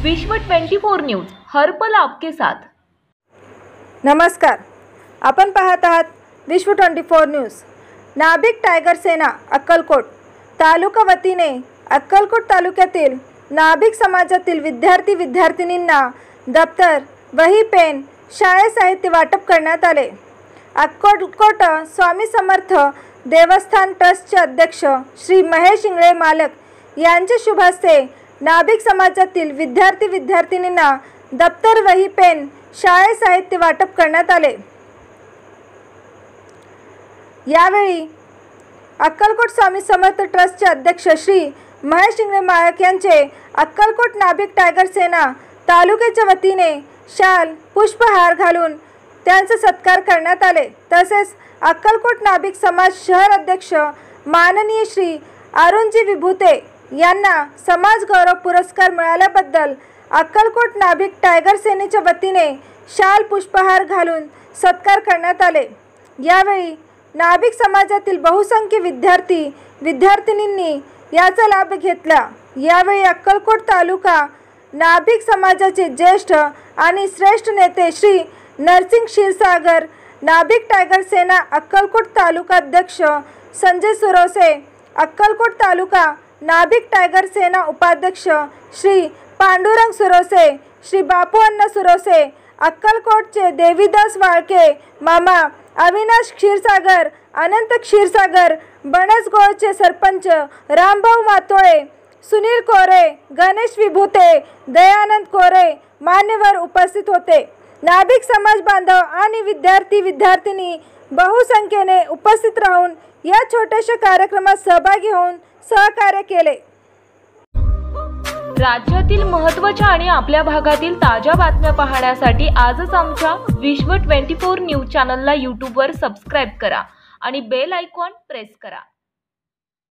विश्व 24 न्यूज हर पल आपके साथ। नमस्कार, आपण पाहत आहात विश्व 24 न्यूज। नाभिक टायगर सेना अक्कलकोट तालुका वतीने अक्कलकोट तालुक्यातील नाभिक समाजातील विद्यार्थी विद्यार्थिनींना दप्तर, वही, पेन, शाळा साहित्य वाटप करण्यात आले। अक्कलकोट स्वामी समर्थ देवस्थान ट्रस्टचे अध्यक्ष श्री महेश इंगळे मालक यांच्या शुभ हस्ते नाभिक समाजातील विद्यार्थी विद्यार्थिनींना दप्तर, वही, पेन, शाळा साहित्य वाटप करण्यात आले। यावेळी अक्कलकोट स्वामी समर्थ ट्रस्टचे अध्यक्ष श्री महेश इंगळे मालक यांचे अक्कलकोट नाभिक टायगर सेना तालुक्याच्या वतीने शाल, पुष्पहार घालून त्यांचा सत्कार करण्यात आले। तसेच अक्कलकोट नाभिक समाज शहर अध्यक्ष माननीय श्री अरुणजी विभूते यांना समाज गौरव पुरस्कार मिळाल्याबद्दल अक्कलकोट नाभिक टायगर सेनेच्या वतीने शाल, पुष्पहार घालून सत्कार करण्यात आले। यावेळी नाभिक समाजातील बहुसंख्य विद्यार्थी विद्यार्थिनींनी याचा लाभ घेतला। यावेळी अक्कलकोट तालुका नाभिक समाजाचे ज्येष्ठ आणि श्रेष्ठ नेते श्री नरसिंग क्षीरसागर, नाभिक टायगर सेना अक्कलकोट तालुका अध्यक्ष संजय सुरोसे, अक्कलकोट तालुका नाभिक टायगर सेना उपाध्यक्ष श्री पांडुरंग सुरोसे, श्री बापू अण्णा सुरोसे, अक्कलकोटचे देवीदास वाळके मामा, अविनाश क्षीरसागर, अनंत क्षीरसागर, बनसगोळचे सरपंच रामभाऊ मातोळे, सुनील कोरे, गणेश विभूते, दयानंद कोरे मान्यवर उपस्थित होते। नाभिक समाज बांधव आणि विद्यार्थी विद्यार्थिनी बहुसंख्येने उपस्थित राहून या छोट्याशा कार्यक्रमात सहभागी होऊन सहकार्य केले। राज्यातील महत्त्वाच्या आणि आपल्या भागातील ताज्या बातम्या पाहण्यासाठी आजच आमच्या विश्व 24 न्यूज चॅनलला YouTube वर सबस्क्राइब करा आणि बेल आयकॉन प्रेस करा।